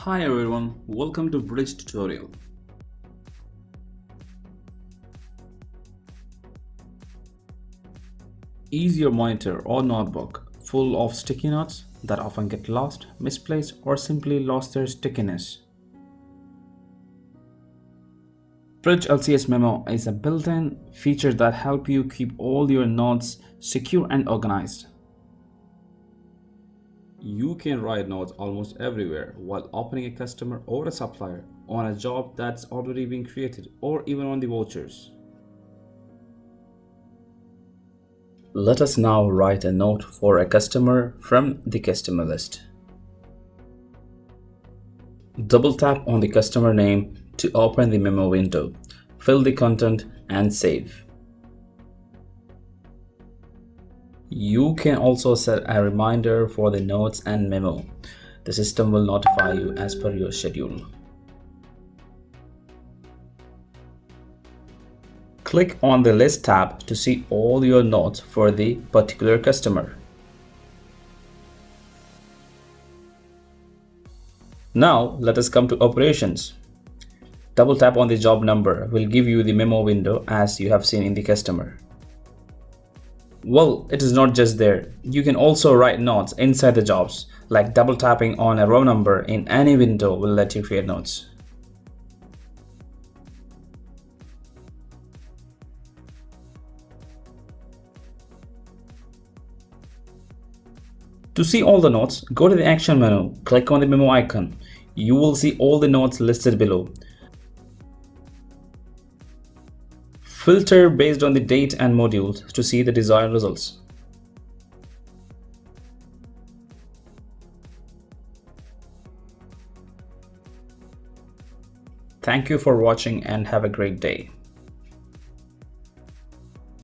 Hi everyone, welcome to Bridge tutorial. Is your monitor or notebook full of sticky notes that often get lost, misplaced, or simply lost their stickiness? Bridge LCS Memo is a built-in feature that helps you keep all your notes secure and organized. You can write notes almost everywhere while opening a customer or a supplier, on a job that's already been created, or even on the vouchers. Let us now write a note for a customer from the customer list. Double tap on the customer name to open the memo window. Fill the content and save. You can also set a reminder for the notes and memo. The system will notify you as per your schedule. Click on the List tab to see all your notes for the particular customer. Now let us come to operations. Double tap on the job number will give you the memo window as you have seen in the customer. Well, it is not just there. You can also write notes inside the jobs, like double tapping on a row number in any window will let you create notes. To see all the notes, go to the Action menu, click on the memo icon. You will see all the notes listed below. Filter based on the date and module to see the desired results. Thank you for watching and have a great day.